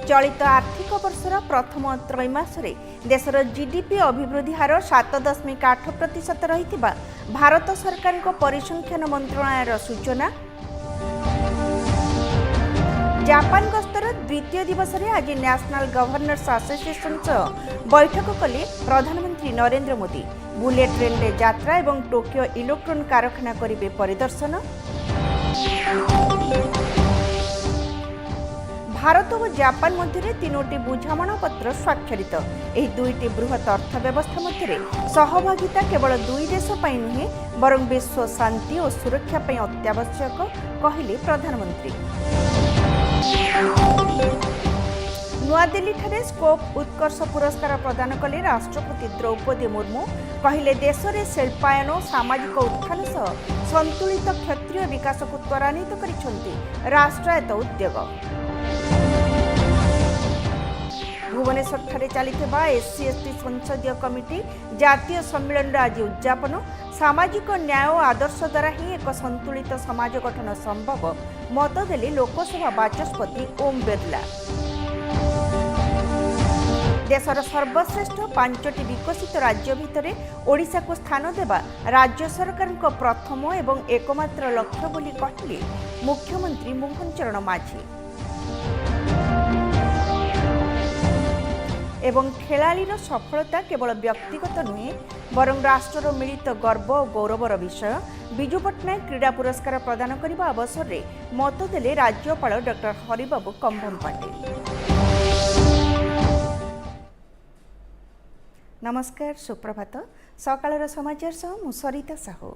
चलित आर्थिक वर्षर प्रथम त्रैमासरे देशर जीडीपी अभिवृद्धि हार 7.8% रही भारत सरकार परिसंख्यान मंत्रणालय सूचना। जापान गस्तर द्वितीय दिवस में आज नेशनल गवर्नर्स एसोसिएशन बैठक कले प्रधानमंत्री नरेंद्र मोदी। बुलेट ट्रेन रे यात्रा और टोकियो इलेक्ट्रोन कारखाना करेंगे परिदर्शन। भारत और जापान मध्य तीनोटी बुझामणा पत्र स्वाक्षरित। यह दुईटी बृहत अर्थव्यवस्था मध्य सहभागिता केवल दुई देश नुहे बरं विश्व शांति और सुरक्षा अत्यावश्यक कहले प्रधानमंत्री। नुआदिल्ली ठारे स्कोप उत्कर्ष पुरस्कार प्रदान कले राष्ट्रपति द्रौपदी मुर्मू। कहले देश में शिल्पायन और सामाजिक उत्थान सह संतुलित क्षेत्रीय विकास को त्वरान्वित करिसेंति राष्ट्रायत्त उद्योग। भुवनेश्वर ठारे चलिथिबा एससी/एसटी संसदीय कमिटी जातीय सम्मेलन आज उद्यापन। सामाजिक न्याय और आदर्श द्वारा ही एक संतुलित समाज गठन संभव मत देले लोकसभा बाचस्पति ओम बिरला। देशर सर्वश्रेष्ठ 5टी विकसित राज्य भितर ओडिशा को स्थान देवा राज्य सरकार प्रथम एवं एकमात्र लक्ष्य बोली कहले मुख्यमंत्री मोहन चरण माझी। एवं खेलाड़ीर सफलता केवल व्यक्तिगत नुहे बरं राष्ट्र मिलित गर्व और गौरवर विषय। विजु पट्टनायक क्रीड़ा पुरस्कार प्रदान करने अवसर में मत देले राज्यपाल डॉ हरिबाबू कंभम पाटिल। नमस्कार, सुप्रभात। सकाळर समाचार सह मु सरिता साहू।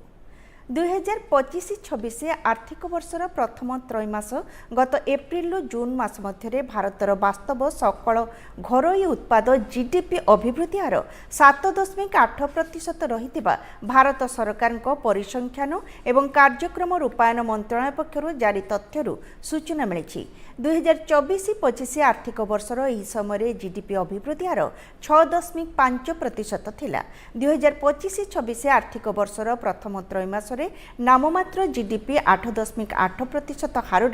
2025-26 आर्थिक वर्षर प्रथम त्रैमास गत एप्रिल जून मास मध्य भारतर वास्तव सकल घरोई उत्पाद जीडीपी अभिवृद्धि हार 7.8% रही भारत सरकार परिसंख्यान एवं कार्यक्रम रूपायन मंत्रणालय पक्षर जारी तथ्यरू सूचना मिली। 2024-25 आर्थिक वर्षर यह समय जीडीपी अभिवृद्धि हार 6.5% थिला। 2025-26 आर्थिक वर्षर प्रथम त्रैमास नाममात्र जीडीपी 8.8% हार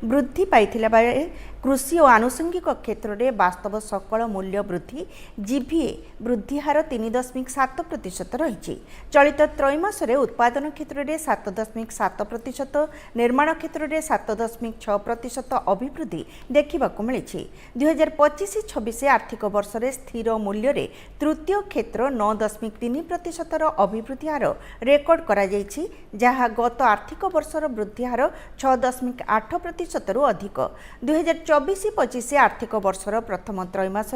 वृद्धि पाइथिला बेले कृषि और आनुषंगिक क्षेत्र में वास्तव सकल मूल्य वृद्धि जीभीए वृद्धि हार 3.7% रही। चलित त्रैमास उत्पादन क्षेत्र में 7.7%, निर्माण क्षेत्र में 7.6% अभिवृद्धि देखा मिली। 2025-26 आर्थिक वर्ष में स्थिर मूल्य रे तृतीय क्षेत्र 9.3% अभिवृद्धि हार रेकर्ड करा जायछि, जहाँ गत आर्थिक वर्षर वृद्धि हार 6.8% रु अधिक। 2024-25 आर्थिक वर्षर प्रथम त्रैमास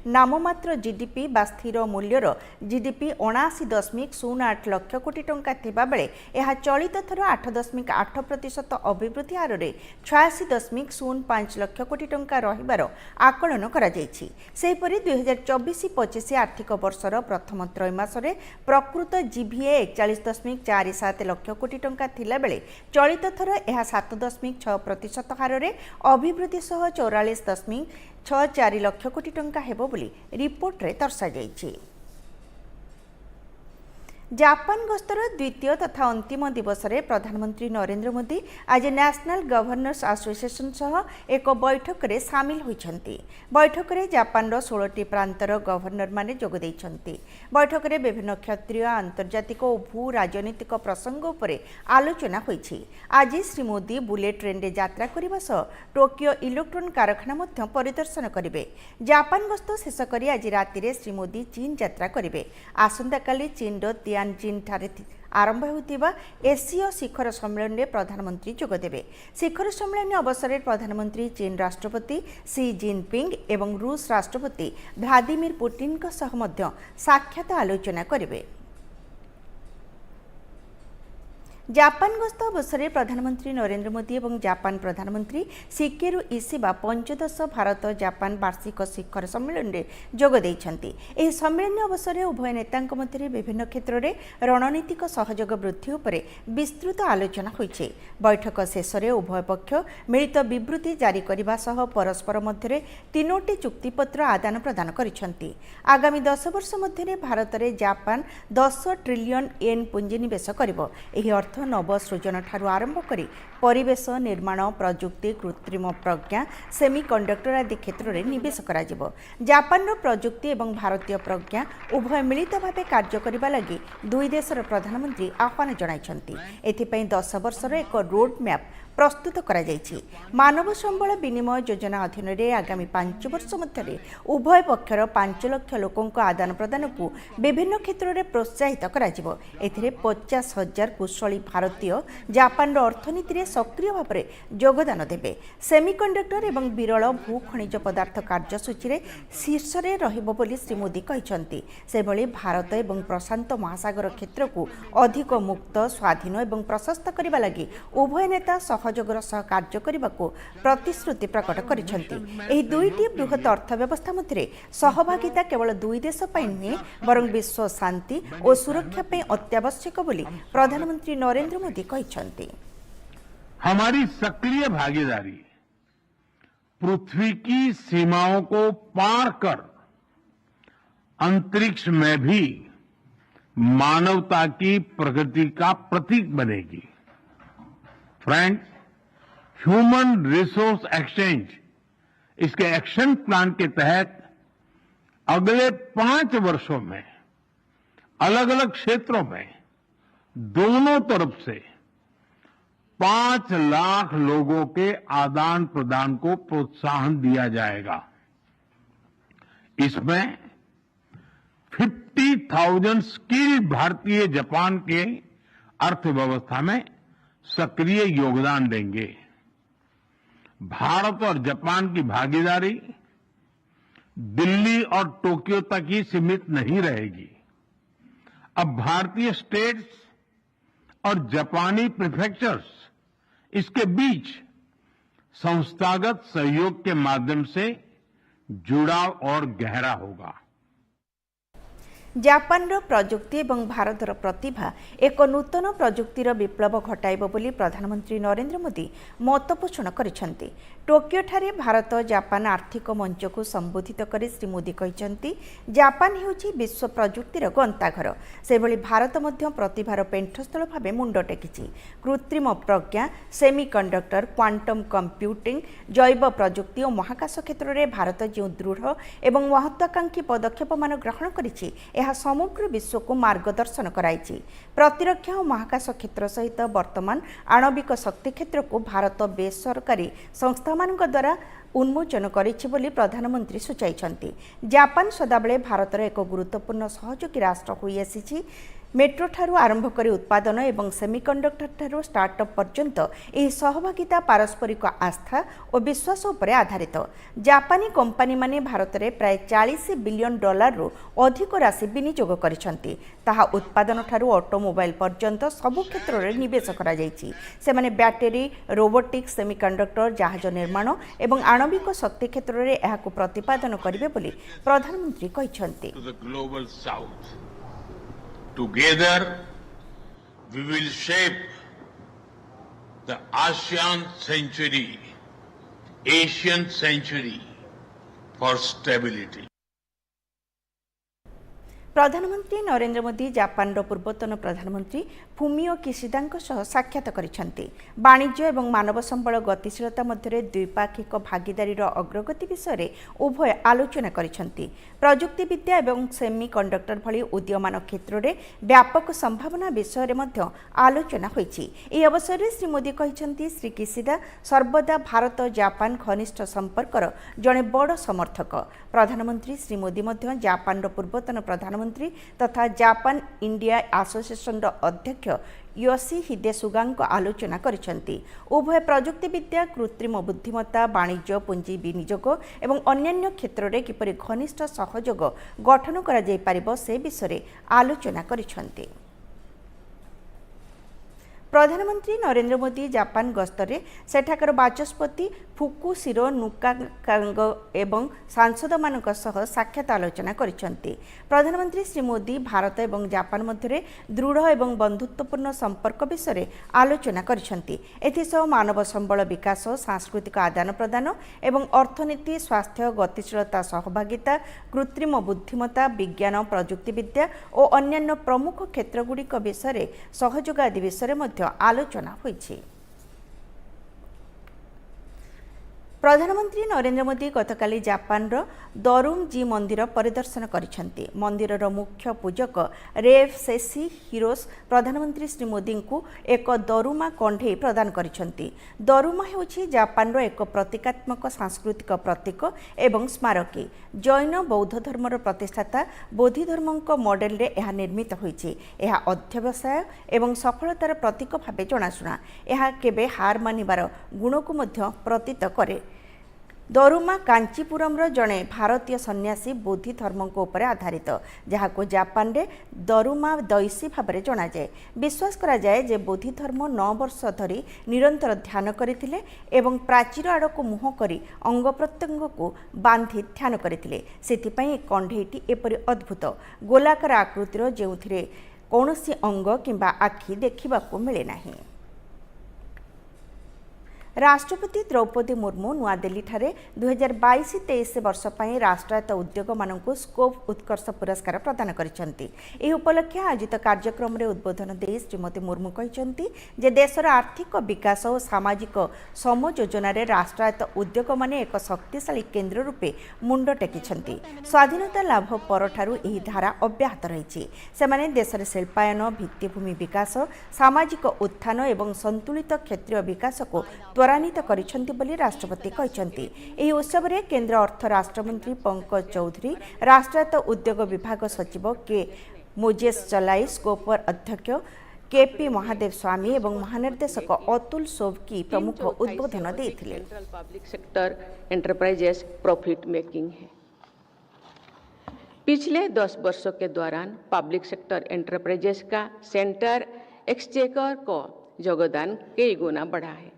नाममात्र जीडीपी बा स्थिर मूल्यर जीडीपी 79.08 लाख कोटी टंका थिबा बेले यह चलित थर 8.8% अभिवृद्धि हार 86.05 लाख कोटी टंका रहिबार आकलन करा जायछि। सेहिपरि 2024-25 आर्थिक वर्षर प्रथम त्रैमास प्रकृत जीभीए 41.47 लाख कोटी टंका थिला बेले चलित थर यह 7.6% हार अभिवृद्धि सह 44.64 लाख कोटी टंका हेबो बोली रिपोर्ट रे दर्शा जायछि। जापान गस्तर द्वितीय तथा अंतिम दिवस में प्रधानमंत्री नरेंद्र मोदी आज नेशनल गवर्नर्स एसोसिएशन सह एक बैठक में सामिल होइछन्ति। बैठक में जापान 16टी प्रांतर गवर्नर माने जोग दैछन्ति। बैठक में विभिन्न क्षेत्रीय आंतर्जातिक और भू राजनीतिक प्रसंग उपरे आलोचना होइछि। आज श्री मोदी बुलेट ट्रेन रे यात्रा करने सह टोकियो इलेक्ट्रोन कारखाना मध्य परिदर्शन करिवे। जापान गस्त शेष करी आज राति श्री मोदी चीन यात्रा करिवे। आसंता काली चीन तियानजिन ठारे आरंभ होतिबा एसीय शिखर सम्मेलन में प्रधानमंत्री जोगदेवे। शिखर सम्मेलन अवसर में प्रधानमंत्री चीन राष्ट्रपति शी जिनपिंग एवं रूस राष्ट्रपति व्लादिमीर पुतिन सह मध्य साक्षात आलोचना करिवे। जापान गस्त अवसर में प्रधानमंत्री नरेंद्र मोदी और जापान प्रधानमंत्री शिगेरु इशिबा 15 भारत जापान वार्षिक शिखर सम्मेलन में जोग दैछन्ति। एही सम्मेलन अवसर में उभय नेतांक मध्य विभिन्न क्षेत्र में रणनीतिक सहयोग वृद्धि उपरे विस्तृत आलोचना होइछि। बैठक शेष में उभय पक्ष मिलित विवृत्ति जारी करने सह परस्पर मध्य तीनोटी चुक्तिपत्र आदान प्रदान करिसेंति। आगामी 10 वर्ष मध्य भारत में जापान 10 ट्रिलियन येन पुंजी निवेश करिबो। एही अर्थ उपलब्ध नवसृजन ठारू आरंभ करी परिवेश निर्माण प्रजुक्ति कृत्रिम प्रज्ञा सेमिकंडक्टर आदि क्षेत्र में निवेश करा जिवो। जापान प्रजुक्ति एवं भारतीय प्रज्ञा उभय मिलित भाव कार्य करने लगी दुई देशर प्रधानमंत्री आह्वान जणाइछन्ति। एथिपई 10 वर्षर एक रोड मैप प्रस्तुत करा जायछि। मानव संबल विनिमय योजना अधीन रे आगामी 5 वर्ष मध्य उभय पक्षर 5 लाख लोकों आदान प्रदान को विभिन्न क्षेत्र में प्रोत्साहित करा जिवो। एथिरे 50,000 कुशली भारतीय जापान अर्थनीति में सक्रिय भाव में योगदान देबे। सेमिकंडक्टर एवं विरल भू खनिज पदार्थ कार्यसूची रे शीर्ष रे रहिबो बोली श्री मोदी कहिसंती। सेभली भारत एवं प्रशांत महासागर क्षेत्र को अधिक मुक्त स्वाधीन एवं प्रशस्त करबा लागि उभय नेता सहयोगर सह कार्य करने को प्रतिश्रुति प्रकट करिसेंती। दुईटी बृहत अर्थव्यवस्था मध्य सहभागिता केवल दुई देश पर नुहे बरं विश्व शांति और सुरक्षा पे अत्यावश्यक बोली प्रधानमंत्री नरेंद्र मोदी कहिसेंती। हमारी सक्रिय भागीदारी पृथ्वी की सीमाओं को पार कर अंतरिक्ष में भी मानवता की प्रगति का प्रतीक बनेगी। फ्रेंड्स, ह्यूमन रिसोर्स एक्सचेंज इसके एक्शन प्लान के तहत अगले 5 वर्षों में अलग अलग क्षेत्रों में दोनों तरफ से 5 लाख लोगों के आदान प्रदान को प्रोत्साहन दिया जाएगा। इसमें 50,000 स्किल्ड भारतीय जापान के अर्थव्यवस्था में सक्रिय योगदान देंगे। भारत और जापान की भागीदारी दिल्ली और टोक्यो तक ही सीमित नहीं रहेगी। अब भारतीय स्टेट्स और जापानी प्रीफेक्चर्स इसके बीच संस्थागत सहयोग के माध्यम से जुड़ाव और गहरा होगा। जापान प्रजुक्ति एवं भारतर प्रतिभा एक नूतन प्रजुक्तिर विप्लव घटाइब बोली प्रधानमंत्री नरेंद्र मोदी मत पोषण करिसेंती। टोक्यो ठारे भारत जापान आर्थिक मंच को संबोधित करी श्री मोदी कहिसेंती, जापान हेउछि विश्व प्रजुक्तिर गंताघर। सेभली भारत मध्य प्रतिभार पेंठस्थल भावे मुंड टेकिछि। कृत्रिम प्रज्ञा, सेमिकंडक्टर, क्वांटम कंप्यूटिंग, जैव प्रजुक्ति और महाकाश क्षेत्र में भारत जो दृढ़ एवं महत्वाकांक्षी पदक्षेप मान ग्रहण करिछि समग्र विश्व को मार्गदर्शन कराइछि। प्रतिरक्षा और महाकाश क्षेत्र सहित वर्तमान आणविक शक्ति क्षेत्र को भारत बेसरकारी संस्था मान द्वारा उन्मोचन करिछि बोली प्रधानमंत्री सूचाइछन्ति। जापान सदाबले भारतर एक गुरुत्वपूर्ण सहयोगी राष्ट्र होई आसिछि। मेट्रो ठारू आरंभ करी उत्पादन एवं सेमिकंडक्टर ठारू स्टार्टअप पर्यंत यह सहभागिता पारस्परिक आस्था और विश्वास उपर आधारित। जापानी कंपनी माने भारत में प्राय $40 बिलियन रु अधिक राशि विनियोग करिसेंती। ताहा उत्पादन ठारू ऑटोमोबाइल पर्यंत सबु क्षेत्र में निवेश करा जायछि। सेमाने बैटरी, रोबोटिक्स, सेमिकंडक्टर, जहाज निर्माण एवं आणविक शक्ति क्षेत्र में एहाकु प्रतिपादन करिवे बोली प्रधानमंत्री कहिसेंती। Together, we will shape the ASEAN century for stability. प्रधानमंत्री नरेंद्र मोदी जापान पूर्वतन प्रधानमंत्री फुमियो किशिदा सह साक्षात करिसेंती। वाणिज्य एवं मानव संबल गतिशीलता मध्य द्विपाक्षिक भागीदारीर अग्रगति विषय उभय आलोचना करिसेंती। प्रजुक्ति विद्या एवं सेमिकंडक्टर भली उदीयमान क्षेत्र में व्यापक संभावना विषय मध्य आलोचना होईछि। एही अवसर में श्री मोदी कहिसेंती, श्री किशिदा सर्वदा भारत जापान घनिष्ठ संपर्कर जड़े बड़ समर्थक। प्रधानमंत्री श्री मोदी मध्य जापान पूर्वतन प्रधानमंत्री तथा जापान इंडिया एसोसिएशन अध्यक्ष योशिहिदे सुगा आलोचना करिसेंती। उभय प्रजुक्ति विद्या, कृत्रिम बुद्धिमत्ता, वाणिज्य, पुंजी विनियोग एवं अन्यान्य क्षेत्र में किपरि घनिष्ठ सहयोग गठन करा जाय पारिबो से विषय आलोचना करिसेंती। प्रधानमंत्री नरेंद्र मोदी जापान गस्तरे सेठाकर बाचस्पति फुकुशिरो नुकाकांग एवं सांसद मानक सह साक्षात आलोचना करिसेंती। प्रधानमंत्री श्री मोदी भारत एवं जापान मध्य दृढ़ एवं बंधुत्वपूर्ण संपर्क विषय आलोचना करिसेंती। एथिसह मानव संबल विकास, सांस्कृतिक आदान प्रदान एवं अर्थनीति, स्वास्थ्य, गतिशीलता, सहभागिता, कृत्रिम बुद्धिमत्ता, विज्ञान, प्रजुक्ति विद्या और अन्यान्य प्रमुख क्षेत्रगुड़िक विषय सहयोग आदि विषय आलोचना होईछि। प्रधानमंत्री नरेंद्र मोदी गतकाली जापान दरुम जी मंदिर परिदर्शन करिसेंति। मंदिरर मुख्य पूजक रेव सेसी हिरोस प्रधानमंत्री श्री मोदी को एक दरुमा कंढे प्रदान करिसेंति। दरुमा हेउछि जापान एक प्रतीकात्मक सांस्कृतिक प्रतीक एवं स्मारकी। जैन बौद्ध धर्मर प्रतिष्ठाता बोधि धर्मक मॉडल रे यह निर्मित होइछि। यह अध्यवसाय एवं सफलतार प्रतीक भावे जनाशुना। यह केबे हार मानिबार गुण को मध्य प्रतीत करे। दरुमा कांचीपुरम जड़े भारतीय सन्यासी बोधि धर्म उपर आधारित, जहाँ को जापान रे दरुमा दैसी भाव में जना जाए। विश्वास करा जाए जे बोधि धर्म 9 वर्ष धरी निरंतर ध्यान करथिले एवं प्राचीर आड़ को मुह करी अंग प्रत्यंग को बांधि ध्यान करथिले। सेथिपई कंढेटी एपरि अद्भुत गोलाकार आकृतिर जेउथिरे कौनसी अंग किंबा आखि देखिबाकू मिले नाही। राष्ट्रपति द्रौपदी मुर्मू नुआदिल्ली ठारे 2022-23 वर्ष पर राष्ट्रायत्त उद्योग मानक स्कोप उत्कर्ष पुरस्कार प्रदान करिसेंति। एही उपलक्षे आयोजित कार्यक्रम रे उद्बोधन दे श्रीमती मुर्मू कहिसेंति जे देशर आर्थिक विकास और सामाजिक समयोजन रे राष्ट्रायत्त उद्योग माने एक शक्तिशाली केन्द्र रूपे मुंड टेकिछंति। स्वाधीनता लाभ परठारु एही धारा अब्याहत रहिछि। सेमाने देशर शिल्पायन, भित्तिभूमि विकास, सामाजिक उत्थान एवं संतुलित क्षेत्रीय विकास को त्वरान्वित करिसेंति बोली राष्ट्रपति कहिसेंति। एही उत्सव रे केंद्र अर्थ राष्ट्रमंत्री पंकज चौधरी, राष्ट्रायत्त उद्योग विभाग सचिव के मोजेस चलाई, स्कोपर अध्यक्ष केपी महादेव स्वामी एवं महानिर्देशक अतुल सोवकी प्रमुख उद्बोधन देथिले। Public sector enterprises profit making है। पिछले 10 वर्षों के दौरान पब्लिक सेक्टर एंटरप्राइजेस का सेंटर एक्सचेकर को योगदान कई गुना बढ़ा है।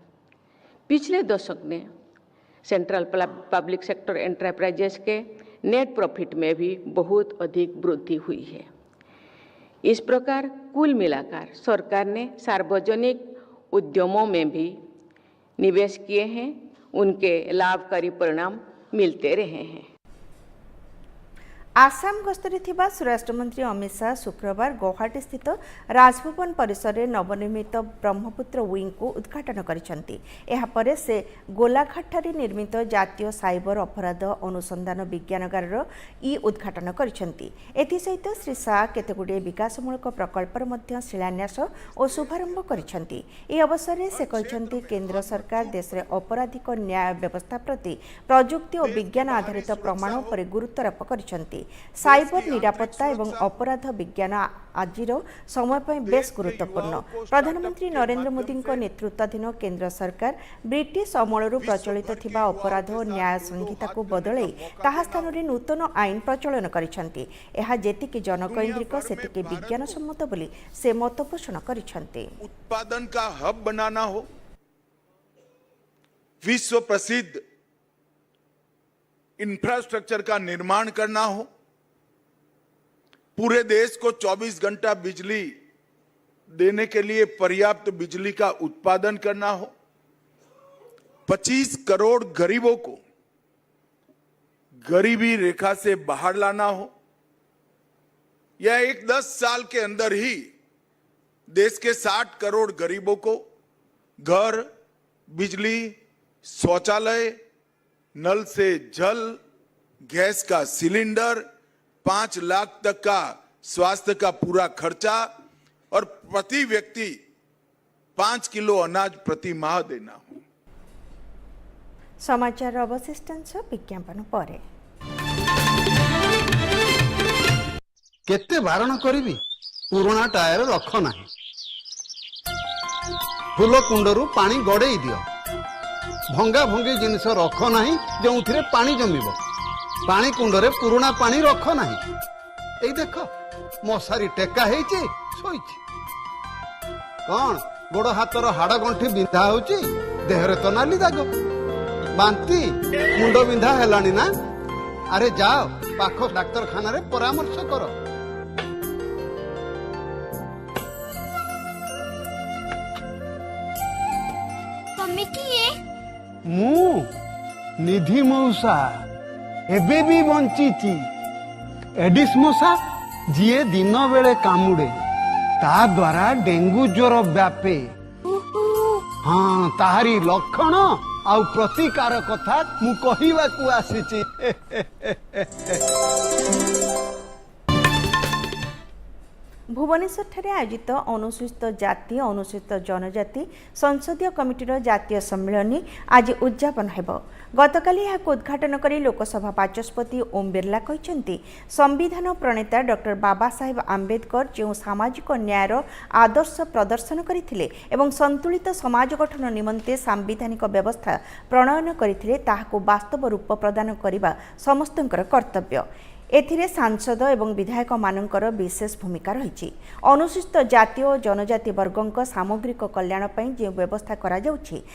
पिछले दशक में सेंट्रल पब्लिक सेक्टर एंटरप्राइजेस के नेट प्रॉफिट में भी बहुत अधिक वृद्धि हुई है। इस प्रकार कुल मिलाकर सरकार ने सार्वजनिक उद्यमों में भी निवेश किए हैं, उनके लाभकारी परिणाम मिलते रहे हैं। आसाम गस्तरे थिबा स्वराष्ट्र मंत्री अमित शाह शुक्रवार गुवाहाटी स्थित राजभवन परिसर में नवनिर्मित ब्रह्मपुत्र विंग को उद्घाटन करिसेंति। एहा परे से गोलाघाट निर्मित जातीय साइबर अपराध अनुसंधान विज्ञानगार इ उद्घाटन करिसेंति। एथिसहित श्री शाह केतेगुड़िए विकासमूलक प्रकल्पर मध्य शिलान्यास और शुभारंभ करिसेंति। ए अवसर में से कहिसेंति केंद्र सरकार देश में अपराधिक न्याय व्यवस्था प्रति प्रजुक्ति और विज्ञान आधारित प्रमाण पर गुरुत्वारोप करिसेंति। साइबर निरापत्ता एवं अपराध विज्ञान आजिर समय पर बेस गुरुत्वपूर्ण। प्रधानमंत्री नरेंद्र मोदी नेतृत्वाधीन केंद्र सरकार ब्रिटिश अमलरू प्रचलित थिबा अपराध और न्याय संहिता को बदलाई ताहा स्थान रे नूतन आईन प्रचलन करिसेंति। एहा जेतिके जनकैंद्रिक सेतिके विज्ञान सम्मत बोली से मत पोषण करिसेंति। उत्पादन का हब बनाना हो, विश्व प्रसिद्ध इंफ्रास्ट्रक्चर का निर्माण करना हो, पूरे देश को 24 घंटा बिजली देने के लिए पर्याप्त बिजली का उत्पादन करना हो, 25 करोड़ गरीबों को गरीबी रेखा से बाहर लाना हो, या एक 10 साल के अंदर ही देश के 60 करोड़ गरीबों को घर, बिजली, शौचालय, नल से जल, गैस का सिलेंडर, 5 लाख तक का स्वास्थ्य का पूरा खर्चा और प्रति व्यक्ति 5 किलो अनाज प्रति माह देना हो। समाचार अवशिष्टांश विज्ञापन परे। केते बारण करिवि पुराना टायर रख नाही, फूल कुंडरू पानी गड़ेई दियो, भंगा भंगी जिनिस रख नाही जो पानी जमिब, पानी कुंडरे पुराना पानी रख नाही। एई देख मशारी टेका हेची सोईची, कौन गोड़ हाथर हाड़ गंठी बिंधा होची, देहरे तो नाली दाग, बांती मुंड बिंधा हेलानी ना। अरे जाओ पाख डाक्तरखाना रे परामर्श करो। मम्मी किए मु निधि मौसा एबे भी बंची। एडिस मशा जीए दिन बेले कामुड़े ता द्वारा डेंगू ज्वर व्यापे। हाँ ताहारी लक्षण आउ प्रतिकार कथा मु कहिबाकू आसीची। भुवनेश्वर आयोजित अनुसूचित जाति अनुसूचित जनजाति संसदीय कमिटीर जातीय सम्मेलन आज उद्यापन हेब। गतकाली यहां उद्घाटन करी लोकसभा बाचस्पति ओम बिरला कहते संविधान प्रणेता डॉक्टर बाबा साहेब आंबेडकर जो सामाजिक न्यायर आदर्श प्रदर्शन करथिले एवं संतुलित समाज गठन निमंते सांविधानिक व्यवस्था प्रणयन करथिले ताहाको वास्तव रूप प्रदान करिबा समस्तंकर कर्तव्य। एथिरे सांसद एवं विधायक मानकर विशेष भूमिका रही। अनुसूचित जाति और जनजाति वर्गों सामग्रिक कल्याण पई जे व्यवस्था करा जाउछि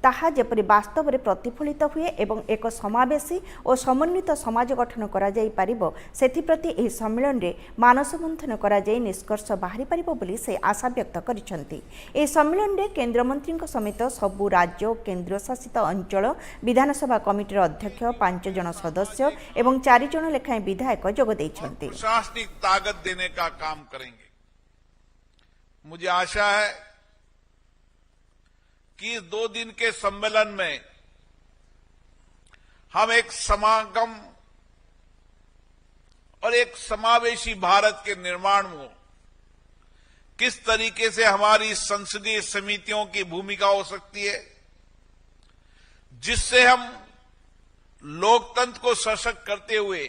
ताहा जेपरि वास्तव में प्रतिफलित हुए एवं एक समावेशी और समन्वित समाज गठन करा जाई पारिबो सेथिप्रति एही सम्मेलन रे मानस मंथन करा जाई निष्कर्ष बाहरी पारिबो बोली से आशा व्यक्त करिसेंती। एही सम्मेलन रे केंद्र मंत्री समेत सबु राज्य और केंद्र शासित अंचल विधानसभा कमिटीर अध्यक्ष 5 जन सदस्य एवं 4 जन लेखाएं विधायक जोग दैछंती। प्रशासनिक ताकत देने का काम करेंगे। मुझे आशा है कि इस 2 दिन के सम्मेलन में हम एक समागम और एक समावेशी भारत के निर्माण में किस तरीके से हमारी संसदीय समितियों की भूमिका हो सकती है, जिससे हम लोकतंत्र को सशक्त करते हुए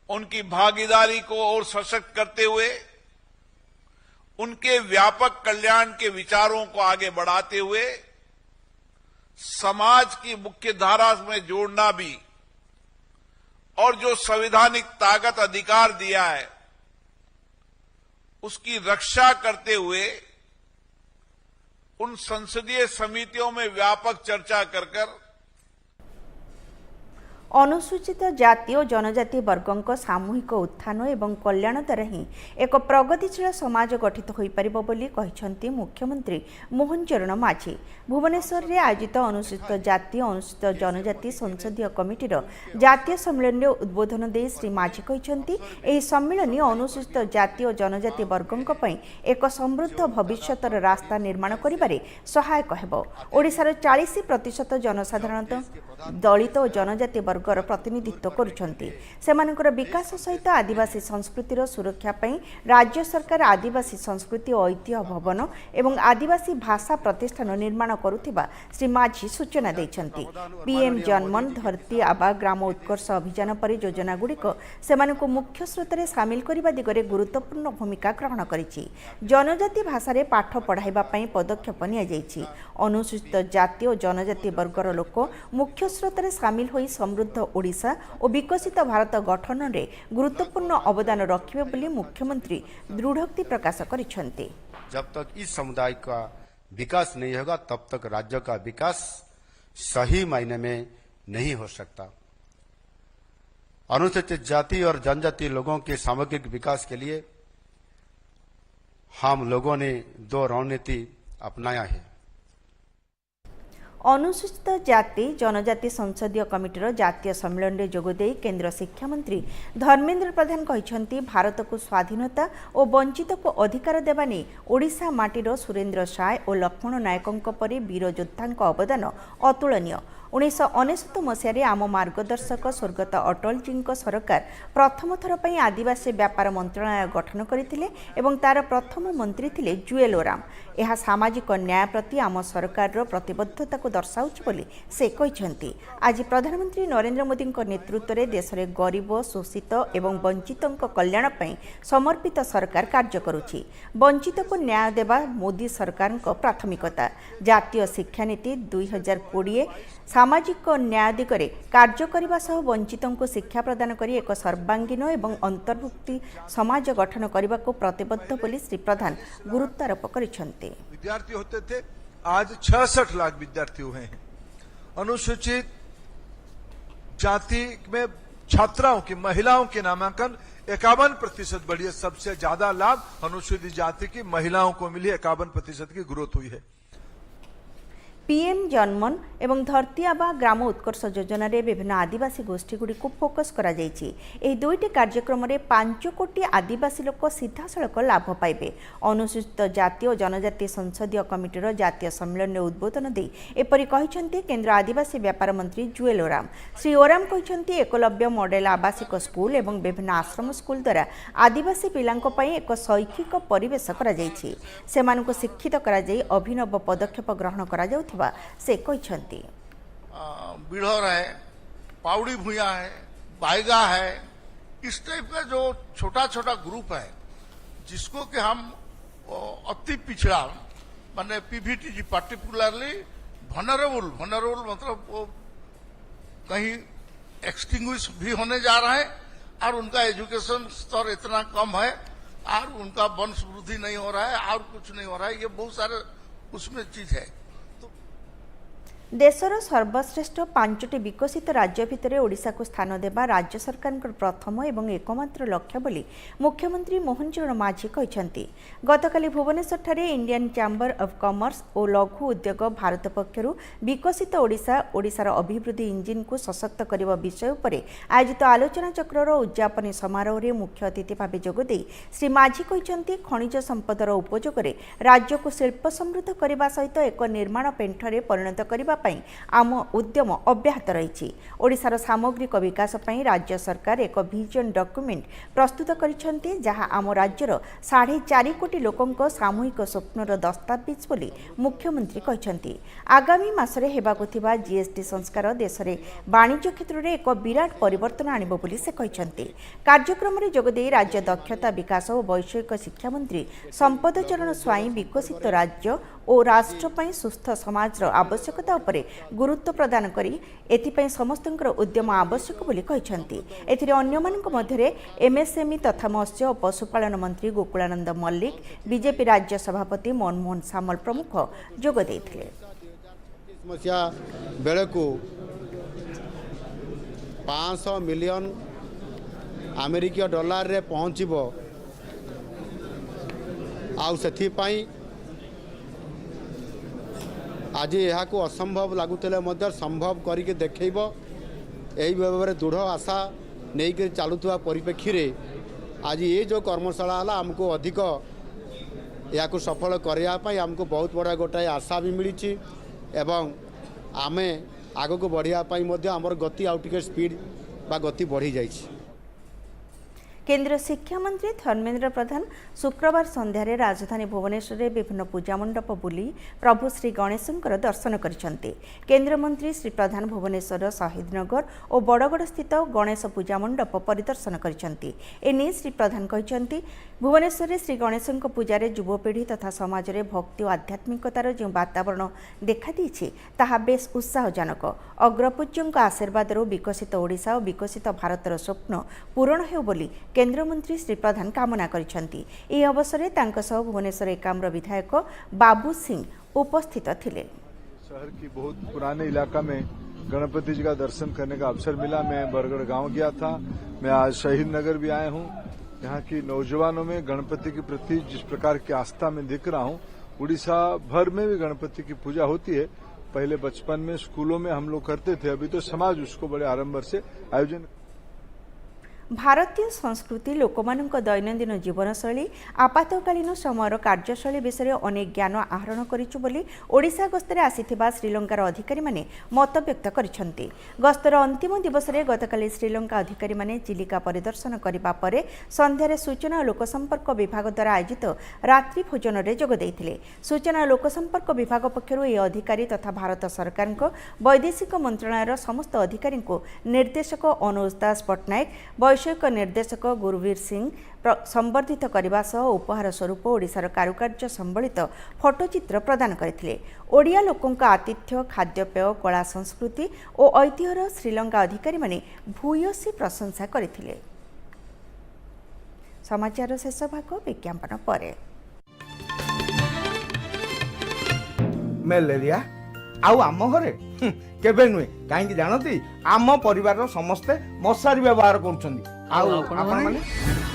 उनकी भागीदारी को और सशक्त करते हुए उनके व्यापक कल्याण के विचारों को आगे बढ़ाते हुए समाज की मुख्य धारा में जोड़ना भी और जो संवैधानिक ताकत अधिकार दिया है उसकी रक्षा करते हुए उन संसदीय समितियों में व्यापक चर्चा कर अनुसूचित जाति और जनजाति वर्गों सामूहिक उत्थान एवं कल्याण द्वारा ही एक प्रगतिशील समाज गठित हो पारिबो बोली कहिसेंती मुख्यमंत्री मोहन चरण माझी। भुवनेश्वर रे आयोजित अनुसूचित जाति अनुसूचित जनजाति संसदीय कमिटीर जातीय सम्मेलन में उद्बोधन दे श्री माझी कहिसेंती एही सम्मेलन अनुसूचित जाति और जनजाति वर्गों पई एक समृद्ध भविष्यतर रास्ता निर्माण करिबारे सहायक हेबो। ओडिशार 40% जनसाधारण दलित और जनजाति वर्गर प्रतिनिधित्व करुछंती। सेमानकर विकास सहित आदिवासी संस्कृतिर सुरक्षा पई राज्य सरकार आदिवासी संस्कृति और ऐतिह्य भवन एवं आदिवासी भाषा प्रतिष्ठान निर्माण करुथिबा श्री माझी सूचना दैछंती। पीएम जनमन धरती आबा ग्राम उत्कर्ष अभियान परि योजना गुड़िक सेमानकु मुख्य स्रोतरे सामिल करिबा दिगरे गुरुत्वपूर्ण भूमिका ग्रहण करिछि। जनजाति भाषा रे पाठ पढ़ाइबा पई पदक्षेप निया जाइछि। अनुसूचित जाति और जनजाति वर्गर लोक मुख्य स्रोतरे सामिल होई समृद्ध ओडिशा और विकसित भारत गठन में गुरुत्वपूर्ण अवदान रखिबे बोली मुख्यमंत्री दृढ़ोक्ति प्रकाश करिसेंती। जब तक इस समुदाय का विकास नहीं होगा तब तक राज्य का विकास सही मायने में नहीं हो सकता। अनुसूचित जाति और जनजाति लोगों के सामग्रिक विकास के लिए हम लोगों ने 2 रणनीति अपनाया है। अनुसूचित जाति जनजाति संसदीय कमिटीर जातीय सम्मेलन में जोगदे केंद्र शिक्षा मंत्री धर्मेंद्र प्रधान कहते भारत को स्वाधीनता और वंचित को अधिकार देवा नहीं ओडिशा माटीर सुरेंद्र साय और लक्ष्मण नायकों परि वीर योद्धा अवदान अतुलनीय। 1999 मसीह आम मार्गदर्शक स्वर्गत अटल जी सरकार प्रथम थर पर आदिवासी व्यापार मंत्रालय गठन करथिले एवं तार प्रथम मंत्री थिले जुएल ओराम। यह सामाजिक न्याय प्रति आम सरकार प्रतिबद्धता को दर्शाउछि बोली से कहिसेंती। आज प्रधानमंत्री नरेंद्र मोदी नेतृत्व में देश में गरीब शोषित एवं वंचितों कल्याण पई समर्पित सरकार कार्य करुछि। वंचित को न्याय देवा मोदी सरकार प्राथमिकता। जातीय शिक्षा नीति 2020 सामाजिक न्याय दिगरे कार्य करने सह वंचितों को शिक्षा प्रदान करी एक सर्वांगीन एवं अंतर्भुक्ति समाज गठन करने को प्रतिबद्ध बोली श्री प्रधान गुरुत्वारोप करिसेंती। विद्यार्थी होते थे, आज 66 लाख विद्यार्थी हुए हैं। अनुसूचित जाति में छात्राओं की महिलाओं के नामांकन 51% बढ़ी है। सबसे ज्यादा लाभ अनुसूचित जाति की महिलाओं को मिली, 51% की ग्रोथ हुई है। पीएम जनमन एवं धरती आबा ग्राम उत्कर्ष योजना रे विभिन्न आदिवासी गोष्ठीगुड़ी को फोकस करा जायछि। एही दुईटी कार्यक्रम रे 5 कोटी आदिवासी लोक सीधासलख लाभ पाइबे। अनुसूचित जाति और जनजाति संसदीय कमिटीर जातीय सम्मेलन में उद्बोधन दे एपरि कहिसंती केंद्र आदिवासी व्यापार मंत्री जुएल ओराम। श्री ओराम कहिसंती एकलव्य मॉडेल आवासिक स्कूल एवं विभिन्न आश्रम स्कूल द्वारा आदिवासी पिलांको पई एक शैक्षिक परिवेश करा जायछि। सेमानकु शिक्षित करा जाय अभिनव पदक्षेप ग्रहण करा जाउथिबा से कहिसंती। बिढ़ौर है, पाउड़ी भुइया है, बायगा है, इस टाइप का जो छोटा छोटा ग्रुप है जिसको कि हम अति पिछड़ा माने पीवीटीजी पार्टिकुलरली वनरेबल मतलब वो कहीं एक्सटिंग्विश भी होने जा रहा है और उनका एजुकेशन स्तर इतना कम है और उनका वंश वृद्धि नहीं हो रहा है और कुछ नहीं हो रहा है। ये बहुत सारे उसमें चीज है। देशर सर्वश्रेष्ठ 5टी विकसित राज्य भितर ओडिशा को स्थान देवा राज्य सरकार प्रथम एवं एकमात्र लक्ष्य बोली मुख्यमंत्री मोहन चरण माझी कहते। गतकाली Bhubaneswar Indian chamber of commerce और लघु उद्योग भारत पक्षर विकसित ओडिशार अभिवृद्धि इंजिन को सशक्त करने विषय उपर आयोजित आलोचना चक्र उद्यापन समारोह में मुख्य अतिथि भाव जोगदे श्री माझी कहते खनिज संपदर उपयोग में राज्य को शिल्प समृद्ध करने सहित एक निर्माण पेंठरे परिणत करने आम उद्यम अब्याहत रही। ओडिशार सामग्रिक विकास पई राज्य सरकार एक विजन डॉक्यूमेंट प्रस्तुत करिसेंते जहां आम राज्यर 4.5 कोटी लोकंक सामूहिक स्वप्नर दस्तावेज बोली मुख्यमंत्री कहते। आगामी मासरे हेबाकु थिबा जीएसटी संस्कार देश में वाणिज्य क्षेत्र में एक विराट परिवर्तन आनिब बोली से कहते। कार्यक्रम में जोगदे राज्य दक्षता विकास और वैषयिक शिक्षा मंत्री संपद चरण स्वाई विकसित राज्य और राष्ट्र पई सुस्थ समाजर आवश्यकता उपरे गुरुत्व प्रदान करी एथिपई समस्तंकर उद्यम आवश्यक बोली कहते। एथिरे अन्यमानक मध्यरे एमएसएमई तथा मत्स्य और पशुपालन मंत्री गोकुलानंद मल्लिक, बीजेपी राज्य सभापति मनमोहन सामल प्रमुख जोग देथिले। मसिया बेलकू 500 मिलियन अमेरिकीय डॉलर रे पहुंचबो आउ सेथिपई आज यहाँ को असंभव लगुले संभव करके देखब यही भाव दृढ़ आशा नहीं कर चलुवा परिप्रेक्षी रे आज ये जो कर्मशाला है आमको अधिक या सफल करने आमको बहुत बड़ा गोटाए आशा भी मिली एवं आमे आग को बढ़ापी आमर गति आउ टिके स्पीड बा गति बढ़ी जाइए। केंद्र शिक्षा मंत्री धर्मेंद्र प्रधान शुक्रवार संध्यारे राजधानी भुवनेश्वर में विभिन्न पूजा मंडप बुली प्रभु श्री गणेशंकर दर्शन करिसेंते। केंद्र मंत्री श्री प्रधान भुवनेश्वर शहीदनगर और बड़गड़ स्थित गणेश पूजा मंडप परिदर्शन करिसेंते। एने श्री प्रधान कहते भुवनेश्वर श्री गणेशंक पूजारे युवपीढ़ी तथा समाज में भक्ति और आध्यात्मिकतार जो वातावरण देखा देछि ताहा बेस उत्साहजनक। अग्रपूज्यों आशीर्वाद विकसित ओडिशा और विकसित भारतर स्वप्न पूरण हेउ बोली केंद्र मंत्री श्री प्रधान कामना करिसेंती। एही अवसर में भुवनेश्वर एकाम्र विधायक बाबू सिंह उपस्थित थिले। शहर की बहुत पुराने इलाका में गणपति जी का दर्शन करने का अवसर मिला। मैं बरगढ़ गांव गया था, मैं आज शहीद नगर भी आया हूं। यहाँ की नौजवानों में गणपति के प्रति जिस प्रकार की आस्था में दिख रहा हूं, उड़ीसा भर में भी गणपति की पूजा होती है। पहले बचपन में स्कूलों में हम लोग करते थे, अभी तो समाज उसको बड़े आडंबर से आयोजन। भारतीय संस्कृति लोकमानक दैनंदिन जीवनशैली आपातकालीन समय कार्यशैली विषय अनेक ज्ञान आहरण करिछु बोली ओडिशा गस्तर आसीथिबा श्रीलंकार अधिकारी माने मत व्यक्त करिसेंती। गस्तर अंतिम दिवस रे गतकाली श्रीलंका अधिकारी माने चिलिका परिदर्शन करिबा परे संध्यारे सूचना और लोकसंपर्क विभाग द्वारा आयोजित रात्रि भोजन रे जोग दैथिले। सूचना और लोकसंपर्क विभाग पक्षरु ए अधिकारी तथा भारत सरकार वैदेशिक मंत्रालयर समस्त अधिकारी निर्देशक अनुज दास पट्टनायक वैषयिक निर्देशक गुरुवीर सिंह संबर्धित करने सह उपहार स्वरूप ओडिशार कारुकार्य संबलित फोटोचित्र प्रदान करथिले। ओडिया लोकों आतिथ्य खाद्यपेय कला संस्कृति और ऐतिह्यर श्रीलंका अधिकारी माने भूयसी प्रशंसा करथिले। समाचार शेष भाग विज्ञापन परे। मलेरिया आउ आम घरे केबे नुहे कहीं जानती आम परिवार समस्ते मशारी व्यवहार कर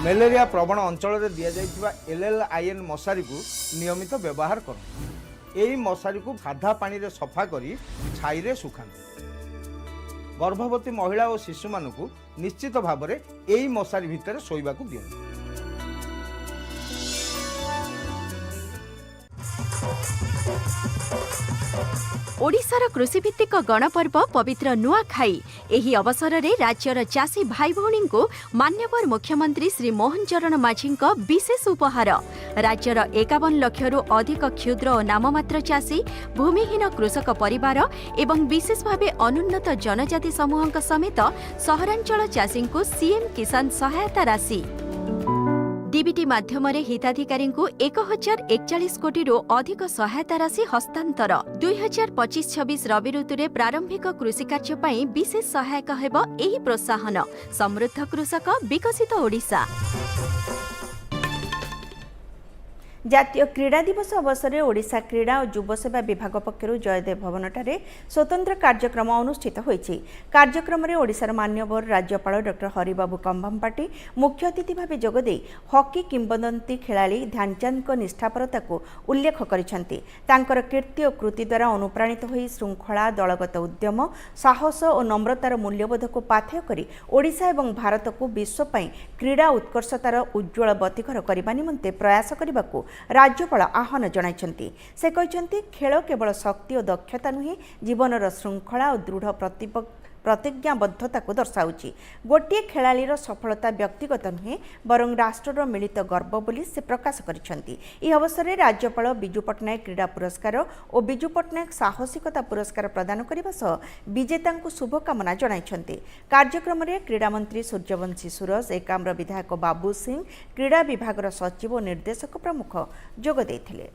मलेरिया प्रवण अंचल में दि जाइथिबा LLIN मशारी को नियमित व्यवहार कर। एई मशारी को साधा पानी रे सफा करी छाई रे सुखांती। गर्भवती महिला और शिशु मानकु निश्चित भाव में एई मशारी भितर शोइबाकू दियंतु। ओडिशार कृषिभित्तिक गणपर्व पवित्र नुआखाई। एही अवसर में राज्यर चाषी भाई भौणी को मान्यवर मुख्यमंत्री श्री मोहन चरण माझी विशेष उपहार। राज्यर 51 लक्षरू अधिक क्षुद्र और नाममात्र चाषी, भूमिहीन कृषक परिवार एवं विशेष भाव अनुन्नत जनजाति समूह समेत सहरांचल चाषी को सीएम किसान सहायता राशि डीबीटी माध्यम हिताधिकारी 1041 कोटी अधिक सहायता राशि हस्तांतर। 2025-26 रवि ऋतु प्रारंभिक कृषि कार्य विशेष सहायक हेब एही प्रोत्साहन। समृद्ध कृषक विकसित ओडिशा। जातीय क्रीड़ा दिवस अवसर में ओडिशा क्रीड़ा और युव सेवा विभाग पक्षर जयदेव भवन ठारे स्वतंत्र कार्यक्रम अनुष्ठित होईछि। कार्यक्रम में ओडिशार मान्यवर राज्यपाल डॉक्टर हरिबाबू कंभमपाटी मुख्य अतिथि भाव जोगदे हॉकी किंबदंती खिलाड़ी ध्यानचंद निष्ठापरता को उल्लेख करिसेंति। तांकर कीर्ति और कृति द्वारा अनुप्राणित होई श्रृंखला, दलगत उद्यम, साहस और नम्रतार मूल्यबोध को पाथेय करी ओडिशा एवं भारत को विश्व पई क्रीड़ा उत्कर्षतार उज्ज्वल बतिघर करबा निमंते प्रयास करबाकू राज्यपाल आह्वान जणाइछन्ति। से कहछन्ति खेल केवल शक्ति और दक्षता नुहे, जीवनर श्रृंखला और दृढ़ प्रतिज्ञाबद्धता को दर्शाउछि। गोटे खेलाड़ीर सफलता व्यक्तिगत नुहे बरं राष्ट्रर मिलित गर्व बोली से प्रकाश करिछन्ति। एही अवसर में राज्यपाल बिजू पट्टनायक क्रीड़ा पुरस्कार और बिजू पट्टनायक साहसिकता पुरस्कार प्रदान करने सह विजेता शुभकामना जणाइछन्ति। कार्यक्रम में क्रीड़ा मंत्री सूर्यवंशी सुरज, एकाम्र विधायक बाबू सिंह, क्रीड़ा विभाग सचिव और निर्देशक प्रमुख जोग देथिले।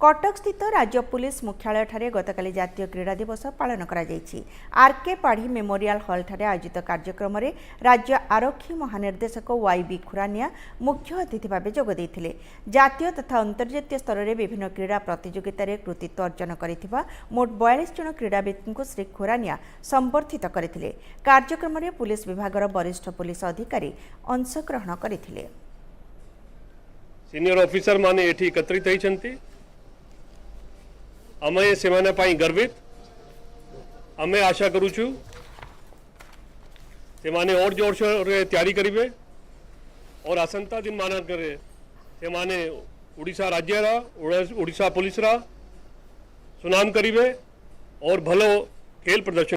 कटक स्थित राज्य पुलिस मुख्यालय ठारे गतकाली जातीय क्रीड़ा दिवस पालन करा जायछि। आरके पाढ़ी मेमोरियल हॉल ठारे आयोजित कार्यक्रम में राज्य आरक्षी महानिर्देशक वाईबी खुरानिया मुख्य अतिथि भाव जोग देथिले। जातीय तथा अंतर्जातीय स्तर में विभिन्न क्रीड़ा प्रतियोगिता रे कृतित्व अर्जन करिथिबा मोट 42 जन क्रीड़ाविद को श्री खुरानिया संबर्धित करथिले। कार्यक्रम में पुलिस विभागर वरिष्ठ पुलिस अधिकारी अंशग्रहण करथिले। सीनियर ऑफिसर माने एठी एकत्रित होइछन्ति। आमे सेमाना पाई गर्वित। आमे आशा करूछु सेमाने और जोर से तैयारी करिवे और आसंता दिन मानन करे सेमाने ओडिशा राज्य रा ओडिशा पुलिस रा सुनाम करिवे और भलो खेल प्रदर्शन।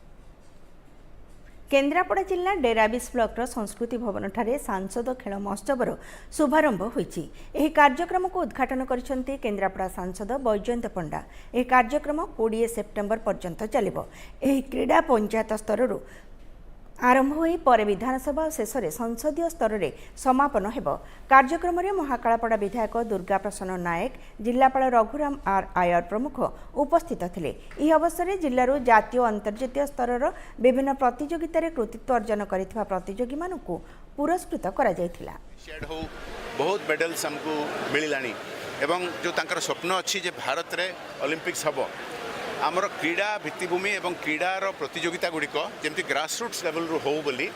केन्द्रापड़ा जिला डेराबिस ब्लॉक संस्कृति भवन ठारे सांसद खेल महोत्सव शुभारंभ होईछि। एही कार्यक्रम को उद्घाटन करिसेंति केन्द्रापड़ा सांसद बैजयंत पंडा। एही कार्यक्रम 20 सेप्टेम्बर पर्यंत चलिबो। एही क्रीड़ा पंचायत स्तर आरंभ होई पर विधानसभा शेष में संसदीय स्तर में समापन हेबो। कार्यक्रम में महाकाळापड़ा विधायक दुर्गा प्रसन्न नायक, जिलापाल रघुराम आर आयर प्रमुख उपस्थित थिले। एही अवसर में जिल्लारू जातीय और अंतर्जातीय स्तर विभिन्न प्रतियोगिता रे कृतित्व अर्जन करिथिबा प्रतियोगी मानकु पुरस्कृत करा जायथिला। बहुत मेडल्स हमको मिलानी एवं जो तांकर स्वप्न अच्छी जे भारत रे ओलंपिक्स हबो। आमर क्रीड़ा भित्तिभूमि एवं क्रीडार प्रतियोगिता गुड़िक जमी ग्रासरूट्स लेवल रू हो बोली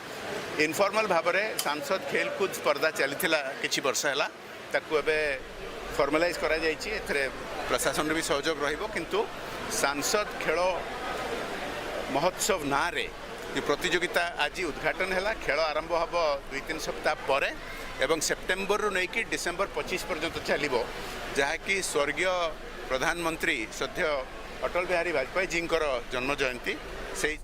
इनफॉर्मल भाव में सांसद खेलकूद स्पर्धा चली किछि वर्ष है फॉर्मलाइज करा जायछि। एथरे प्रशासन भी सहयोग रहिबो किंतु सांसद खेल महोत्सव ना रे प्रतियोगिता आज उद्घाटन है। खेल आरंभ हम 2-3 सप्ताह पर एवं सेप्टेम्बर रू नहीं कि डिसेम्बर 25 पर्यंत चलिबो, जहाँकि स्वर्गीय प्रधानमंत्री सद्य अटल बिहारी वाजपेयी जी जन्म जयंती से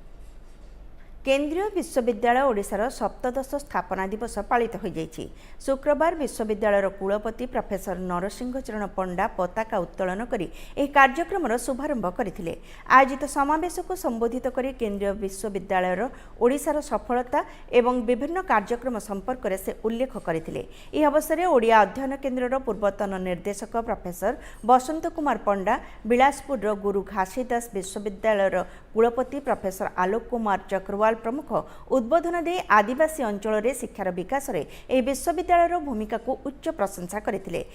केन्द्रीय विश्वविद्यालय ओडिशार 17 स्थापना दिवस पालित हो जाइछि। शुक्रवार विश्वविद्यालय कुलपति प्रोफेसर नरसिंह चरण पंडा पताका उत्तोलन करी एही कार्यक्रम शुभारंभ करथिले। आयोजित समावेश को संबोधित करी केन्द्रीय विश्वविद्यालय ओडिशार सफलता एवं विभिन्न कार्यक्रम संपर्क में से उल्लेख करथिले। एही अवसर में ओडिया अध्ययन केन्द्रर पूर्वतन निर्देशक प्रोफेसर बसंत कुमार पंडा, बिलासपुर गुरु घासीदास विश्वविद्यालय कुलपति प्रोफेसर आलोक कुमार चक्रवाल प्रमुख उद्बोधन दे आदिवासी अंचल में शिक्षार विकास में यह विश्वविद्यालय भूमिका को उच्च प्रशंसा करथिले।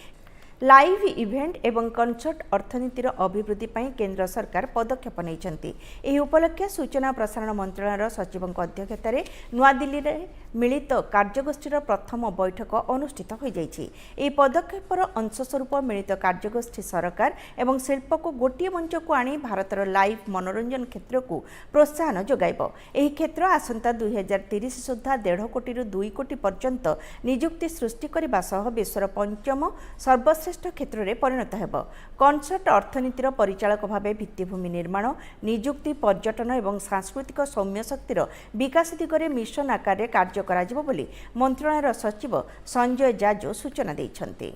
लाइव इवेंट एवं कनसर्ट अर्थनीतिर अभिवृद्धि ପାଇଁ केंद्र सरकार पदक्षेप नहीं। यह उपलक्षे सूचना प्रसारण मंत्रालय सचिव अध्यक्षतार नुआदिल्ली में मिलित कार्यगोष्ठीर प्रथम बैठक अनुष्ठित हो जाइछि। यह पदक्षेपर अंशस्वरूप मिलित कार्यगोष्ठी सरकार एवं शिल्प को गोटे मंच को आनी भारतर लाइव मनोरंजन क्षेत्र को प्रोत्साहन जोगाइब। यह क्षेत्र आसंता 2030 सुधा 1.5 कोटी 2 कोटी पर्यंत नियुक्ति सृष्टि करने सह विश्वर पंचम सर्वश्रेष्ठ क्षेत्र में परिणत हेब। कनसर्ट अर्थनीतिर परिचालक भाव भित्तिभूमि निर्माण, नियुक्ति, पर्यटन एवं सांस्कृतिक सौम्य शक्तिर विकास दिगरे मिशन आकार कार्य कराजिब बोली मंत्रालय सचिव संजय जाजू सूचना दैछन्ति।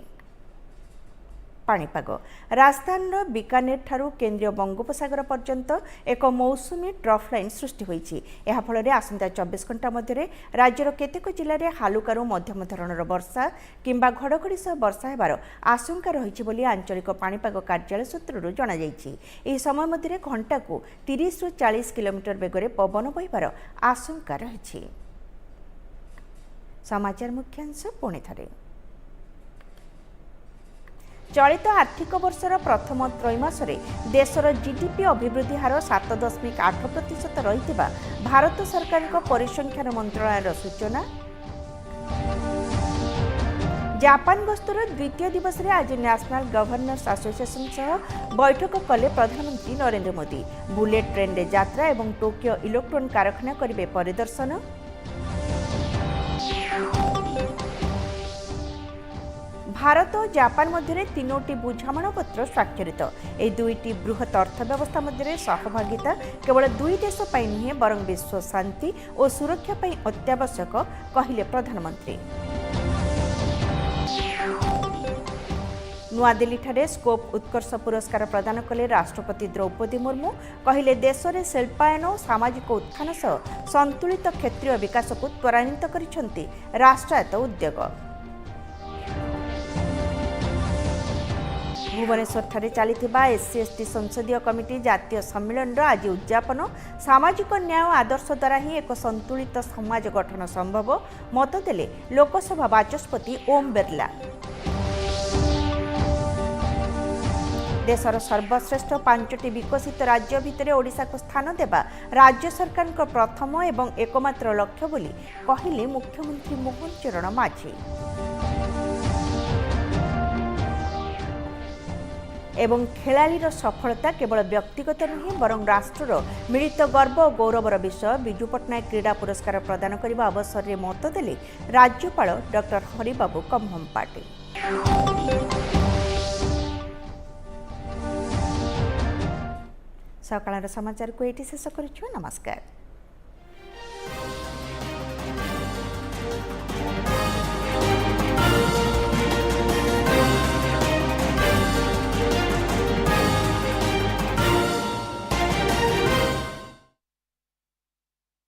पाणीपाग राजस्थान बीकानेर ठारू केंद्रीय बंगोपसागर पर्यंत एक मौसुमी ट्रफ लाइन सृष्टि होईछि। एहा फଳରେ आसंता 24 घंटा मध्यरे राज्यर केतेक जिल्ला रे हालुकारू मध्यम धरणर वर्षा किंबा घड़घड़ी सह वर्षा हेबार आशंका रहिछि बोली आंचलिक पाणीपाग कार्यालय सूत्रରୁ जणा जाईछि। एही समय मध्यरे घंटा को 30 रु 40 किलोमीटर बेगरे पवन बहिबार आशंका रहिछि। समाचार मुख्यांश पुणे थरे। चलित आर्थिक वर्षर प्रथम त्रैमासरे देशर जीडीपी अभिवृद्धि हार 7.8% रही भारत सरकार परिसंख्यान मंत्रालय सूचना। जापान गस्तर द्वितीय दिवस रे आज नेशनल गवर्नर्स एसोसिएशन सह बैठक कले प्रधानमंत्री नरेंद्र मोदी। बुलेट ट्रेन रे यात्रा एवं टोकियो इलेक्ट्रोन कारखाना करिवे परिदर्शन। भारत और जापान मध्य 3टी बुझामणा पत्र स्वाक्षरित। ए दुईटी बृहत अर्थव्यवस्था मध्य सहभागिता केवल दुई देश पर नुहे बरं विश्व शांति और सुरक्षा पर अत्यावश्यक कहिले प्रधानमंत्री। नुआदिल्ली ठारे स्कोप उत्कर्ष पुरस्कार प्रदान कले राष्ट्रपति द्रौपदी मुर्मू। कहिले देश में शिल्पायन और सामाजिक उत्थान सह संतुलित क्षेत्रीय विकास को त्वरान्वित करिसेंति राष्ट्रायत्त उद्योग। भुवनेश्वर ठारे चलिथिबा एससी/एसटी संसदीय कमिटी जातीय सम्मेलन आज उद्यापन। सामाजिक न्याय और आदर्श द्वारा ही एक संतुलित समाज गठन संभव मत देले लोकसभा बाचस्पति ओम बिरला। देशर सर्वश्रेष्ठ 5टी विकसित राज्य भितर ओडिशा को स्थान देवा राज्य सरकार प्रथम एवं एकमात्र लक्ष्य बोली कहिले मुख्यमंत्री मोहन चरण माझी। एवं खेलाड़ीर सफलता केवल व्यक्तिगत नुहे बरं राष्ट्रर मिलित गर्व और गौरवर विषय। विजु पट्टनायक क्रीड़ा पुरस्कार प्रदान करने अवसर में मत देले राज्यपाल डॉक्टर हरिबाबू कम्भमपाटी। सकाळर समाचार को एटी शेष करिछु। नमस्कार।